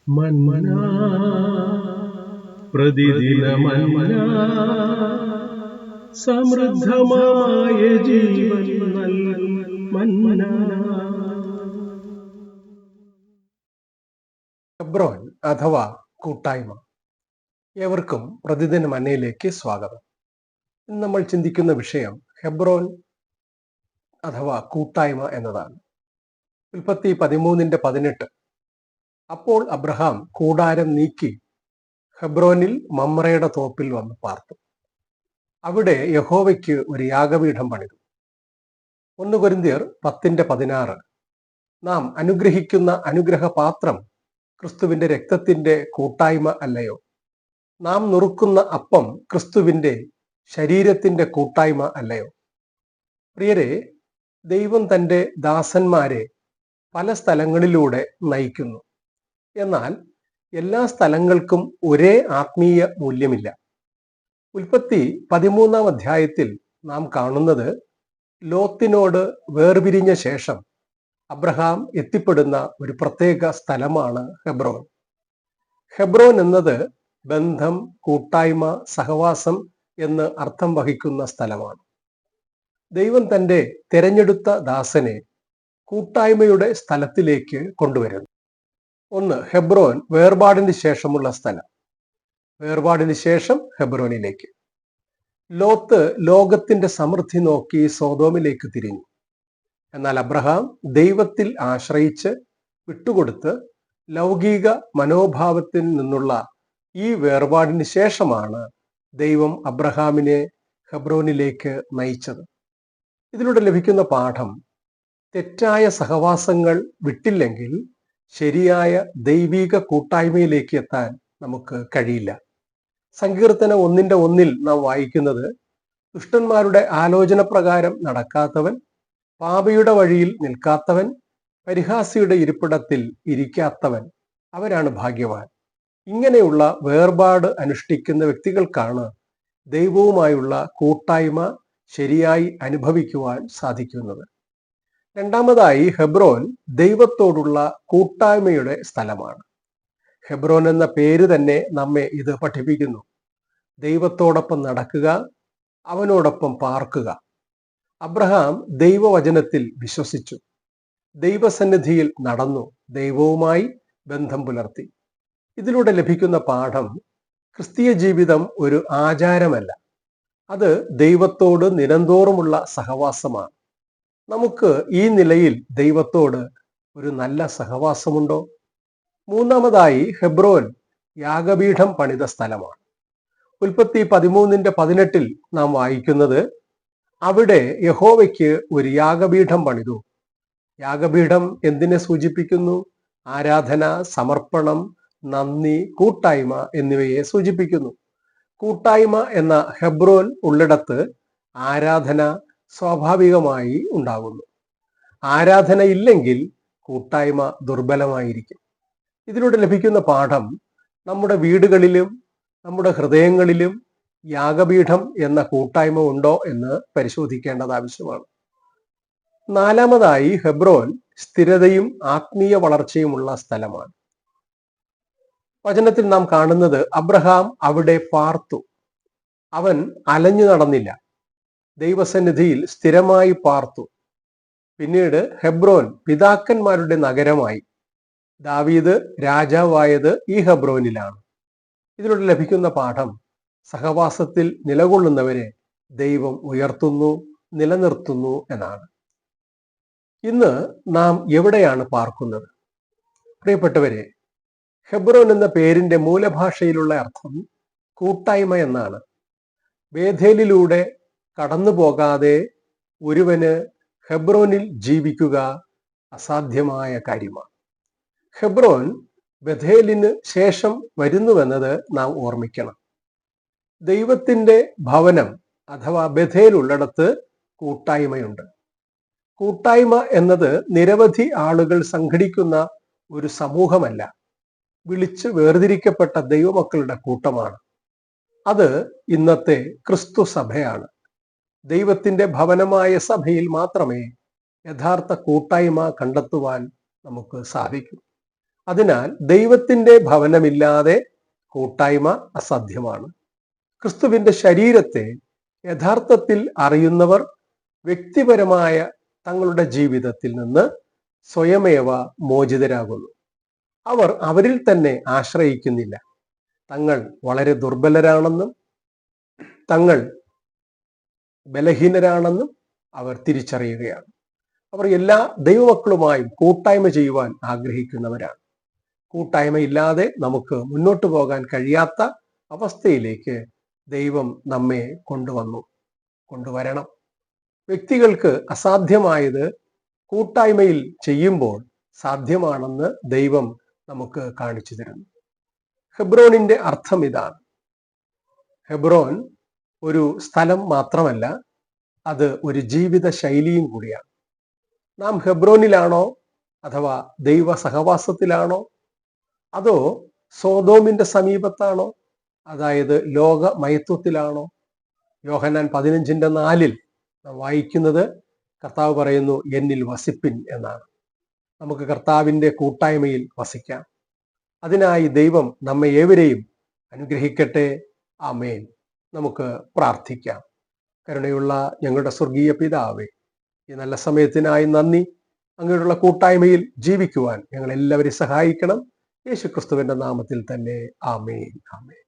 മന്നാ പ്രതിദിന മന്നാ സമൃദ്ധമായ ജീവൻ നൽകും മന്നാ. ഹെബ്രോൻ അഥവാ കൂട്ടായ്മ. ഏവർക്കും പ്രതിദിന മന്നയിലേക്ക് സ്വാഗതം. ഇന്ന് നമ്മൾ ചിന്തിക്കുന്ന വിഷയം ഹെബ്രോൻ അഥവാ കൂട്ടായ്മ എന്നതാണ്. ഉൽപ്പത്തി 13:18. അപ്പോൾ അബ്രഹാം കൂടാരം നീക്കി ഹെബ്രോനിൽ മമ്രയുടെ തോപ്പിൽ വന്ന് പാർത്തു. അവിടെ യഹോവയ്ക്ക് ഒരു യാഗപീഠം പണിതു. 1 കൊരിന്ത്യർ 10:16. നാം അനുഗ്രഹിക്കുന്ന അനുഗ്രഹപാത്രം ക്രിസ്തുവിന്റെ രക്തത്തിന്റെ കൂട്ടായ്മ അല്ലയോ? നാം നുറുക്കുന്ന അപ്പം ക്രിസ്തുവിന്റെ ശരീരത്തിന്റെ കൂട്ടായ്മ അല്ലയോ? പ്രിയരെ, ദൈവം തൻ്റെ ദാസന്മാരെ പല സ്ഥലങ്ങളിലൂടെ നയിക്കുന്നു. എന്നാൽ എല്ലാ സ്ഥലങ്ങൾക്കും ഒരേ ആത്മീയ മൂല്യമില്ല. ഉൽപ്പത്തി 13-ാം അധ്യായത്തിൽ നാം കാണുന്നത് ലോത്തിനോട് വേർപിരിഞ്ഞ ശേഷം അബ്രഹാം എത്തിപ്പെടുന്ന ഒരു പ്രത്യേക സ്ഥലമാണ് ഹെബ്രോൻ. ഹെബ്രോൻ എന്നത് ബന്ധം, കൂട്ടായ്മ, സഹവാസം എന്ന് അർത്ഥം വഹിക്കുന്ന സ്ഥലമാണ്. ദൈവം തൻ്റെ തിരഞ്ഞെടുത്ത ദാസനെ കൂട്ടായ്മയുടെ സ്ഥലത്തിലേക്ക് കൊണ്ടുവരുന്നു. 1. ഹെബ്രോൻ വേർപാടിന് ശേഷമുള്ള സ്ഥലം. വേർപാടിന് ശേഷം ഹെബ്രോനിലേക്ക്. ലോത്ത് ലോകത്തിന്റെ സമൃദ്ധി നോക്കി സോദോമിലേക്ക് തിരിഞ്ഞു. എന്നാൽ അബ്രഹാം ദൈവത്തിൽ ആശ്രയിച്ച് വിട്ടുകൊടുത്ത് ലൗകിക മനോഭാവത്തിൽ നിന്നുള്ള ഈ വേർപാടിന് ശേഷമാണ് ദൈവം അബ്രഹാമിനെ ഹെബ്രോനിലേക്ക് നയിച്ചത്. ഇതിലൂടെ ലഭിക്കുന്ന പാഠം, തെറ്റായ സഹവാസങ്ങൾ വിട്ടില്ലെങ്കിൽ ശരിയായ ദൈവിക കൂട്ടായ്മയിലേക്ക് എത്താൻ നമുക്ക് കഴിയില്ല. സങ്കീർത്തനം 1:1 നാം വായിക്കുന്നത്, ദുഷ്ടന്മാരുടെ ആലോചന പ്രകാരം നടക്കാത്തവൻ, പാപിയുടെ വഴിയിൽ നിൽക്കാത്തവൻ, പരിഹാസിയുടെ ഇരിപ്പിടത്തിൽ ഇരിക്കാത്തവൻ, അവരാണ് ഭാഗ്യവാൻ. ഇങ്ങനെയുള്ള വേർപാട് അനുഷ്ഠിക്കുന്ന വ്യക്തികൾക്കാണ് ദൈവവുമായുള്ള കൂട്ടായ്മ ശരിയായി അനുഭവിക്കുവാൻ സാധിക്കുന്നത്. രണ്ടാമതായി, ഹെബ്രോൻ ദൈവത്തോടുള്ള കൂട്ടായ്മയുടെ സ്ഥലമാണ്. ഹെബ്രോൻ എന്ന പേര് തന്നെ നമ്മെ ഇത് പഠിപ്പിക്കുന്നു. ദൈവത്തോടൊപ്പം നടക്കുക, അവനോടൊപ്പം പാർക്കുക. അബ്രഹാം ദൈവവചനത്തിൽ വിശ്വസിച്ചു, ദൈവസന്നിധിയിൽ നടന്നു, ദൈവവുമായി ബന്ധം പുലർത്തി. ഇതിലൂടെ ലഭിക്കുന്ന പാഠം, ക്രിസ്തീയ ജീവിതം ഒരു ആചാരമല്ല, അത് ദൈവത്തോട് നിരന്തോറുമുള്ള സഹവാസമാണ്. നമുക്ക് ഈ നിലയിൽ ദൈവത്തോട് ഒരു നല്ല സഹവാസമുണ്ടോ? മൂന്നാമതായി, ഹെബ്രോൻ യാഗപീഠം പണിത സ്ഥലമാണ്. ഉൽപ്പത്തി 13:18 നാം വായിക്കുന്നത്, അവിടെ യഹോവയ്ക്ക് ഒരു യാഗപീഠം പണിതു. യാഗപീഠം എന്തിനെ സൂചിപ്പിക്കുന്നു? ആരാധന, സമർപ്പണം, നന്ദി, കൂട്ടായ്മ എന്നിവയെ സൂചിപ്പിക്കുന്നു. കൂട്ടായ്മ എന്ന ഹെബ്രോൻ ഉള്ളിടത്ത് ആരാധന സ്വാഭാവികമായി ഉണ്ടാകുന്നു. ആരാധന ഇല്ലെങ്കിൽ കൂട്ടായ്മ ദുർബലമായിരിക്കും. ഇതിലൂടെ ലഭിക്കുന്ന പാഠം, നമ്മുടെ വീടുകളിലും നമ്മുടെ ഹൃദയങ്ങളിലും യാഗപീഠം എന്ന കൂട്ടായ്മ ഉണ്ടോ എന്ന് പരിശോധിക്കേണ്ടത് ആവശ്യമാണ്. നാലാമതായി, ഹെബ്രോൻ സ്ഥിരതയും ആത്മീയ വളർച്ചയുമുള്ള സ്ഥലമാണ്. വചനത്തിൽ നാം കാണുന്നത്, അബ്രഹാം അവിടെ പാർത്തു. അവൻ അലഞ്ഞു നടന്നില്ല, ദൈവസന്നിധിയിൽ സ്ഥിരമായി പാർത്തു. പിന്നീട് ഹെബ്രോൻ പിതാക്കന്മാരുടെ നഗരമായി. ദാവീദ് രാജാവായത് ഈ ഹെബ്രോനിലാണ്. ഇതിലൂടെ ലഭിക്കുന്ന പാഠം, സഹവാസത്തിൽ നിലകൊള്ളുന്നവരെ ദൈവം ഉയർത്തുന്നു, നിലനിർത്തുന്നു എന്നാണ്. ഇന്ന് നാം എവിടെയാണ് പാർക്കുന്നത്? പ്രിയപ്പെട്ടവരെ, ഹെബ്രോൻ എന്ന പേരിന്റെ മൂലഭാഷയിലുള്ള അർത്ഥം കൂട്ടായ്മ എന്നാണ്. ബേഥേലിലൂടെ കടന്നു പോകാതെ ഒരുവന് ഹെബ്രോനിൽ ജീവിക്കുക അസാധ്യമായ കാര്യമാണ്. ഹെബ്രോൻ ബഥേലിന് ശേഷം വരുന്നുവെന്നത് നാം ഓർമ്മിക്കണം. ദൈവത്തിന്റെ ഭവനം അഥവാ ബഥേൽ ഉള്ളിടത്ത് കൂട്ടായ്മയുണ്ട്. കൂട്ടായ്മ എന്നത് നിരവധി ആളുകൾ സംഘടിക്കുന്ന ഒരു സമൂഹമല്ല, വിളിച്ച് വേർതിരിക്കപ്പെട്ട ദൈവമക്കളുടെ കൂട്ടമാണ്. അത് ഇന്നത്തെ ക്രിസ്തു സഭയാണ്. ദൈവത്തിന്റെ ഭവനമായ സഭയിൽ മാത്രമേ യഥാർത്ഥ കൂട്ടായ്മ കണ്ടെത്തുവാൻ നമുക്ക് സാധിക്കൂ. അതിനാൽ ദൈവത്തിന്റെ ഭവനമില്ലാതെ കൂട്ടായ്മ അസാധ്യമാണ്. ക്രിസ്തുവിന്റെ ശരീരത്തെ യഥാർത്ഥത്തിൽ അറിയുന്നവർ വ്യക്തിപരമായ തങ്ങളുടെ ജീവിതത്തിൽ നിന്ന് സ്വയമേവ മോചിതരാകുന്നു. അവർ അവരിൽ തന്നെ ആശ്രയിക്കുന്നില്ല. തങ്ങൾ വളരെ ദുർബലരാണെന്നും തങ്ങൾ ബലഹീനരാണെന്നും അവർ തിരിച്ചറിയുകയാണ്. അവർ എല്ലാ ദൈവമക്കളുമായും കൂട്ടായ്മ ചെയ്യുവാൻ ആഗ്രഹിക്കുന്നവരാണ്. കൂട്ടായ്മയില്ലാതെ നമുക്ക് മുന്നോട്ട് പോകാൻ കഴിയാത്ത അവസ്ഥയിലേക്ക് ദൈവം നമ്മെ കൊണ്ടുവരണം. വ്യക്തികൾക്ക് അസാധ്യമായത് കൂട്ടായ്മയിൽ ചെയ്യുമ്പോൾ സാധ്യമാണെന്ന് ദൈവം നമുക്ക് കാണിച്ചു തരുന്നു. ഹെബ്രോനിന്റെ അർത്ഥം ഇതാണ്. ഹെബ്രോൻ ഒരു സ്ഥലം മാത്രമല്ല, അത് ഒരു ജീവിത ശൈലിയും കൂടിയാണ്. നാം ഹെബ്രോനിലാണോ അഥവാ ദൈവ സഹവാസത്തിലാണോ, അതോ സോദോമിന്റെ സമീപത്താണോ, അതായത് ലോകമയത്വത്തിലാണോ? യോഹന്നാൻ 15:4 നാം വായിക്കുന്നത്, കർത്താവ് പറയുന്നു, എന്നിൽ വസിപ്പിൻ എന്നാണ്. നമുക്ക് കർത്താവിൻ്റെ കൂട്ടായ്മയിൽ വസിക്കാം. അതിനായി ദൈവം നമ്മെ ഏവരെയും അനുഗ്രഹിക്കട്ടെ. ആമേൻ. നമുക്ക് പ്രാർത്ഥിക്കാം. കരുണയുള്ള ഞങ്ങളുടെ സ്വർഗീയ പിതാവേ, ഈ നല്ല സമയത്തിനായി നന്ദി. അങ്ങനെയുള്ള കൂട്ടായ്മയിൽ ജീവിക്കുവാൻ ഞങ്ങൾ എല്ലാവരെയും സഹായിക്കണം. യേശുക്രിസ്തുവിന്റെ നാമത്തിൽ തന്നെ. ആമേൻ. ആമേൻ.